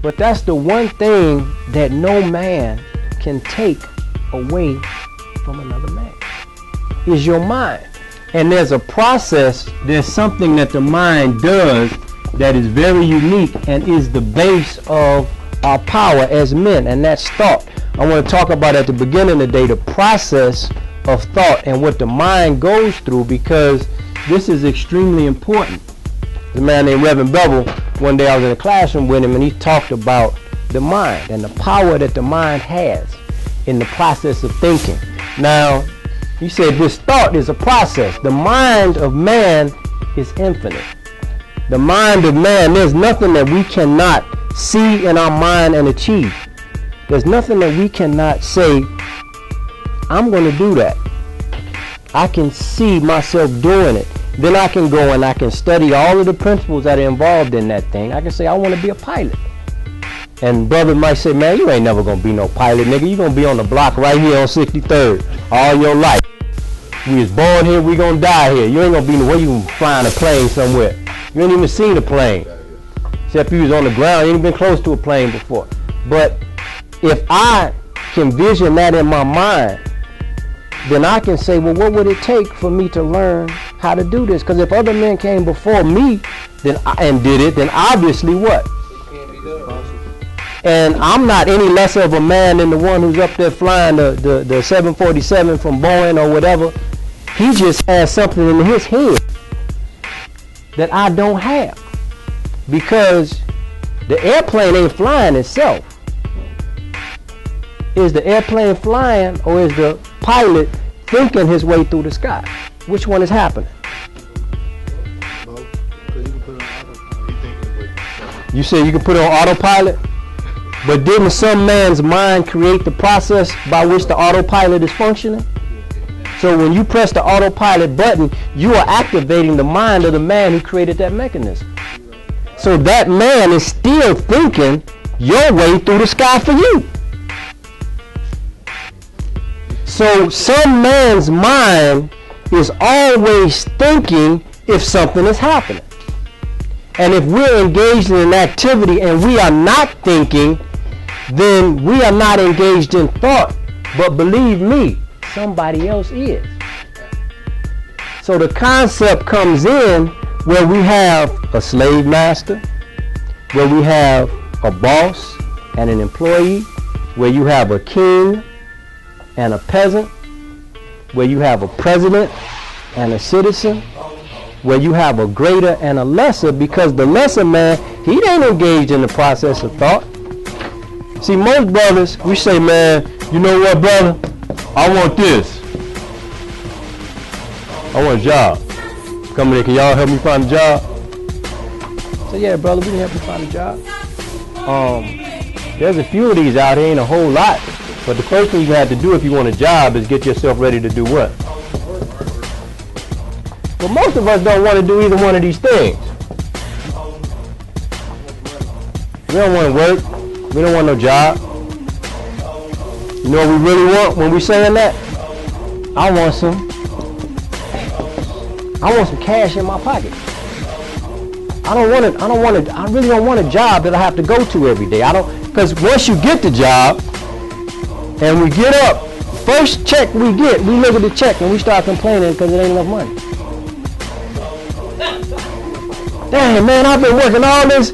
But that's the one thing that no man can take away from another man, is your mind. And there's a process, there's something that the mind does that is very unique and is the base of our power as men, and that's thought. I want to talk about at the beginning of the day the process of thought and what the mind goes through, because this is extremely important. There's a man named Reverend Bevel, one day I was in a classroom with him, and he talked about the mind and the power that the mind has in the process of thinking. Now, he said this thought is a process. The mind of man is infinite. The mind of man, there's nothing that we cannot see in our mind and achieve. There's nothing that we cannot say, I'm going to do that. I can see myself doing it. Then I can go and I can study all of the principles that are involved in that thing. I can say, I want to be a pilot. And brother might say, man, you ain't never going to be no pilot, nigga. You're going to be on the block right here on 63rd all your life. We was born here, we going to die here. You ain't going to be in the way you can flying a plane somewhere. You ain't even seen a plane. Except you was on the ground, you ain't been close to a plane before. But if I can vision that in my mind, then I can say, well, what would it take for me to learn how to do this? Because if other men came before me and did it, then obviously what? And I'm not any less of a man than the one who's up there flying the 747 from Boeing or whatever. He just has something in his head that I don't have. Because the airplane ain't flying itself. Is the airplane flying, or is the pilot thinking his way through the sky? Which one is happening? You said you can put it on autopilot? But didn't some man's mind create the process by which the autopilot is functioning? So when you press the autopilot button, you are activating the mind of the man who created that mechanism. So that man is still thinking your way through the sky for you. So some man's mind is always thinking if something is happening. And if we're engaged in an activity and we are not thinking, then we are not engaged in thought. But believe me, somebody else is. So the concept comes in where we have a slave master, where we have a boss and an employee, where you have a king and a peasant, where you have a president and a citizen, where you have a greater and a lesser, because the lesser man, he ain't engaged in the process of thought. See, most brothers, we say, man, you know what, brother? I want this. I want a job. Come in, can y'all help me find a job? I say, yeah, brother, we can help you find a job. There's a few of these out here, ain't a whole lot. But the first thing you have to do if you want a job is get yourself ready to do what? But most of us don't want to do either one of these things. We don't want to work. We don't want no job. You know what we really want when we saying that? I want some cash in my pocket. I really don't want a job that I have to go to every day. Because once you get the job and we get up, first check we get, we look at the check and we start complaining because it ain't enough money. Damn, man, I've been working all this.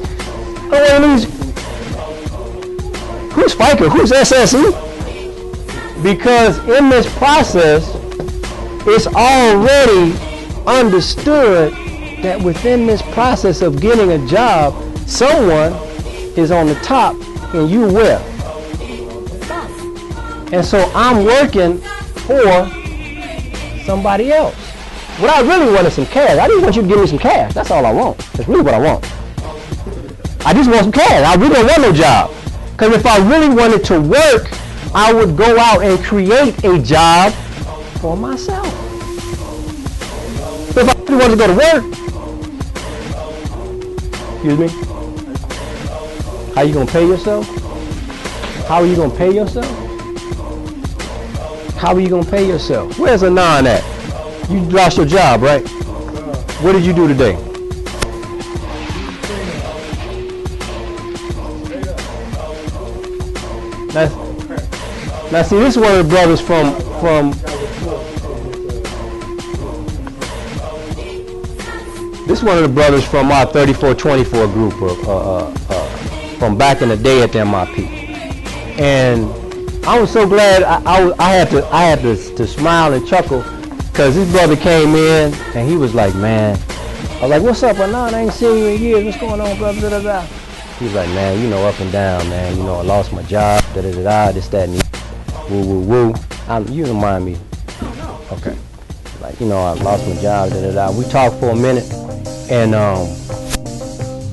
Who's FICA? Who's SSE? Because in this process, it's already understood that within this process of getting a job, someone is on the top and you where? And so I'm working for somebody else. What I really want is some cash. I just want you to give me some cash. That's all I want. That's really what I want. I just want some cash. I really don't want no job. Because if I really wanted to work, I would go out and create a job for myself. If I really wanted to go to work, excuse me, how you going to pay yourself? How are you going to pay yourself? How are you going to pay yourself? Where's Anon at? You lost your job, right? What did you do today? Now see, this is one of the brothers from this is one of the brothers from our 3424 group from back in the day at the MIP. And I was so glad I had to smile and chuckle, because this brother came in and he was like, man, I was like, what's up? I ain't seen you in years. What's going on, brother? Da, da, da. He was like, man, you know, up and down, man. You know, I lost my job, da da da da, this, that, and woo, woo, woo. You remind me. Okay. Like, you know, I lost my job, da da da. We talked for a minute, and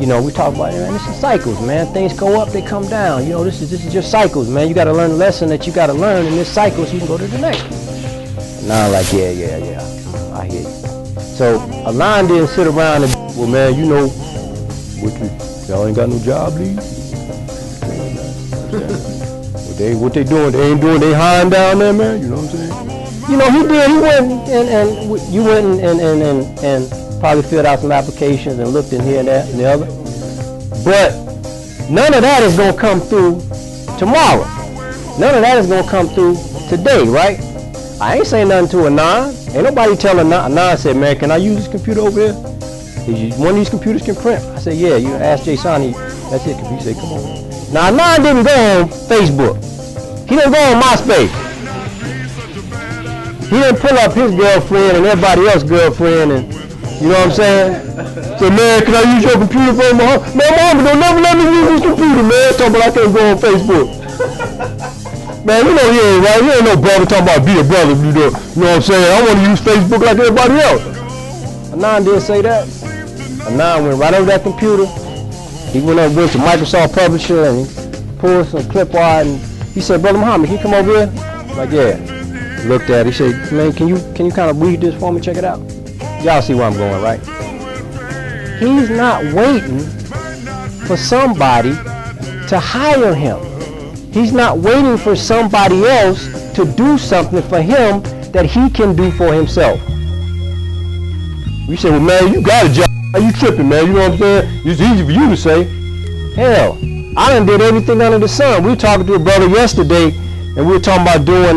you know, we talked about it, man. This is cycles, man. Things go up, they come down. You know, this is just cycles, man. You got to learn the lesson that you got to learn in this cycle so you can go to the next one. And I'm like, yeah. I hear you. So Alon didn't sit around and, well, man, you know, y'all ain't got no job, Lee. What they doing? They ain't doing. They hiring down there, man. You know what I'm saying? You know, he did. He went and you went and probably filled out some applications and looked in here and that and the other. But none of that is gonna come through tomorrow. None of that is gonna come through today, right? I ain't saying nothing to Anon. Ain't nobody telling Anon said, man, can I use this computer over here? One of these computers can print. I said, yeah. You ask Jay Sonny, that's it. He said, come on. Now, Anon didn't go on Facebook. He didn't go on MySpace. He didn't pull up his girlfriend and everybody else's girlfriend, and you know what I'm saying? So, man, can I use your computer for my home? Man, mama, don't never let me use this computer, man. Talking about I can't go on Facebook. Man, you know he ain't right. He ain't no brother talking about be a brother. You know what I'm saying? I want to use Facebook like everybody else. Anon didn't say that. Anon went right over that computer. He went to Microsoft Publisher and he pulled some clip art and he said, Brother Muhammad, can you come over here? I'm like, yeah. He looked at it. He said, man, can you kind of read this for me? Check it out. Y'all see where I'm going, right? He's not waiting for somebody to hire him. He's not waiting for somebody else to do something for him that he can do for himself. You say, well, man, you got a job. You tripping, man. You know what I'm saying? It's easy for you to say. Hell, I done did everything under the sun. We were talking to a brother yesterday, and we were talking about doing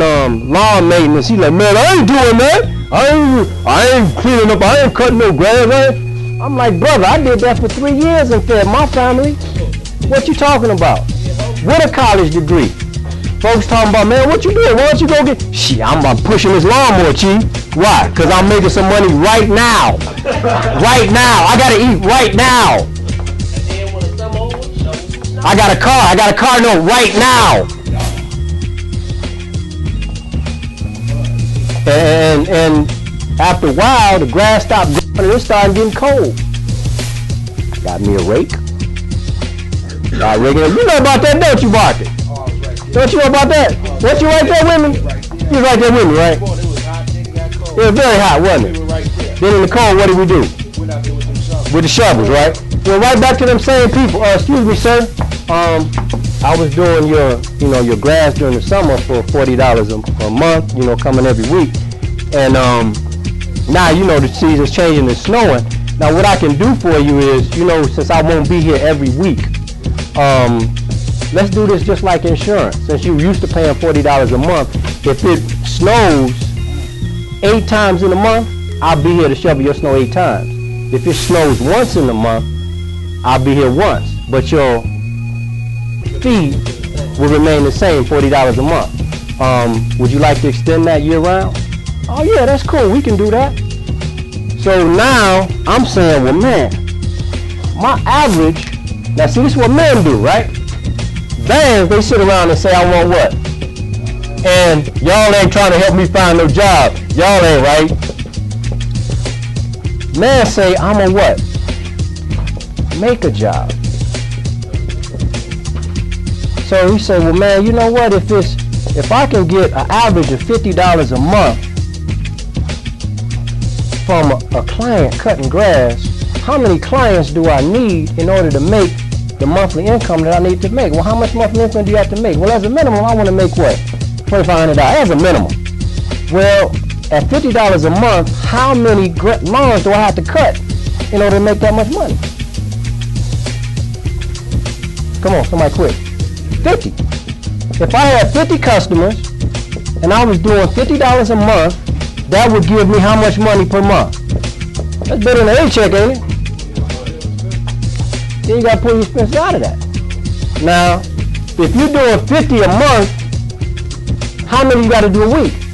lawn maintenance. He's like, man, I ain't doing that. I ain't cleaning up. I ain't cutting no grass. I'm like, brother, I did that for 3 years and fed my family. What you talking about? With a college degree. Folks talking about, man, what you doing? Why don't you go get... Shit, I'm pushing this lawnmower, Chief. Why? Because I'm making some money right now. Right now. I got to eat right now. I got a car note right now. And after a while, the grass stopped growing and it started getting cold. Got me a rake. You know about that, don't you, Barker? Don't you know about that? Weren't you right there with me? You was right there with me, right? It was very hot, wasn't it? Then in the cold, what did we do? With the shovels, right? Well, right back to them same people. Excuse me, sir. I was doing your grass during the summer for $40 a month, coming every week. And now, the season's changing and snowing. Now, what I can do for you is, since I won't be here every week, let's do this just like insurance. Since you're used to paying $40 a month, if it snows 8 times in a month, I'll be here to shovel your snow 8 times. If it snows once in a month, I'll be here once. But your fee will remain the same, $40 a month. Would you like to extend that year round? Oh yeah, that's cool, we can do that. So now I'm saying, well man, my average, now see this is what men do, right? Bang, they sit around and say I want what? And y'all ain't trying to help me find no job. Y'all ain't right. Man say I'm a what? Make a job. So he said, well man, you know what, if I can get an average of $50 a month from a client cutting grass, how many clients do I need in order to make the monthly income that I need to make? Well, how much monthly income do you have to make? Well, as a minimum, I want to make what? $2,500 as a minimum. Well, at $50 a month, how many lawns do I have to cut in order to make that much money? Come on, somebody quick. 50. If I had 50 customers and I was doing $50 a month, that would give me how much money per month? That's better than an A-check, ain't it? Then you got to pull your expenses out of that. Now, if you're doing 50 a month, how many you got to do a week?